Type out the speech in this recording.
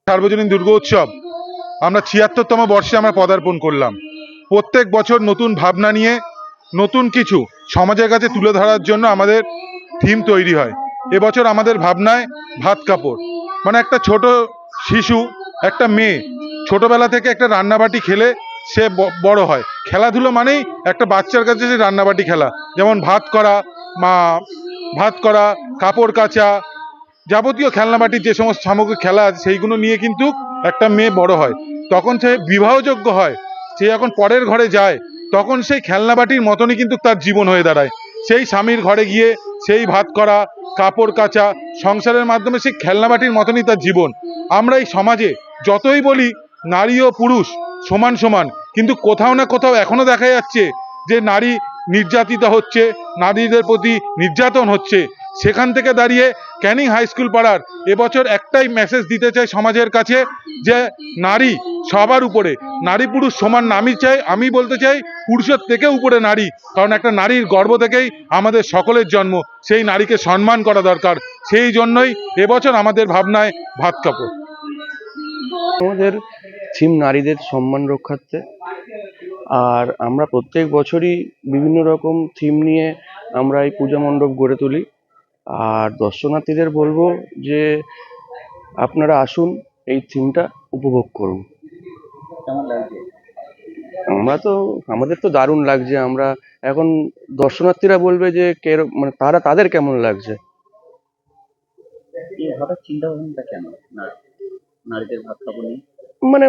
সার্বজনীন দুর্গোৎসব আমরা ৭৬তম বর্ষে আমরা পদার্পণ করলাম। প্রত্যেক বছর নতুন ভাবনা নিয়ে নতুন কিছু সমাজের কাছে তুলে ধরার জন্য আমাদের থিম তৈরি হয়। এবছর আমাদের ভাবনায় ভাত কাপড়, মানে একটা ছোট শিশু, একটা মেয়ে ছোটবেলা থেকে একটা রান্নাবাটি খেলে সে বড় হয়। খেলাধুলো মানেই একটা বাচ্চার কাছে যে রান্নাবাটি খেলা, যেমন ভাত করা, কাপড় কাচা, যাবতীয় খেলনাবাটির যে সমস্ত সামগ্রিক খেলা আছে সেইগুলো নিয়ে কিন্তু একটা মেয়ে বড় হয়। তখন সে বিবাহযোগ্য হয়, সে যখন পরের ঘরে যায় তখন সেই খেলনাবাটির মতনই কিন্তু তার জীবন হয়ে দাঁড়ায়। সেই স্বামীর ঘরে গিয়ে সেই ভাত করা, কাপড় কাচা, সংসারের মাধ্যমে সেই খেলনাবাটির মতনই তার জীবন। আমরা এই সমাজে যতই বলি নারী ও পুরুষ সমান সমান, কিন্তু কোথাও না কোথাও এখনো দেখা যাচ্ছে যে নারী নির্যাতিত হচ্ছে, নারীদের প্রতি নির্যাতন হচ্ছে। সেখান থেকে দাঁড়িয়ে ক্যানিং হাই স্কুল পাড়ার এবছর একটাই মেসেজ দিতে চাই সমাজের কাছে, যে নারী সবার উপরে, নারী পুরুষ সমান। আমি বলতে চাই পুরুষের থেকে উপরে নারী, কারণ একটা নারীর গর্ভ থেকেই আমাদের সকলের জন্ম। সেই নারীকে সম্মান করা দরকার। সেই জন্যই এবছর আমাদের ভাবনায় ভাত কাপড়। আমাদের থিম নারীদের সম্মান রক্ষার্থে, আর আমরা প্রত্যেক বছরই বিভিন্ন রকম থিম নিয়ে আমরা এই পূজা মণ্ডপ গড়ে তুলি। আর দর্শনার্থীদের বলবো যে আপনারা আসুন, এই থিমটা উপভোগ করুন। আমাদের তো দারুণ লাগছে। আমরা এখন দর্শনার্থীরা বলবে যে মানে তাদের কেমন লাগছে। হঠাৎ চিন্তা ভাবনাটা কেন নারীদের ভাত খাবো নিয়ে? মানে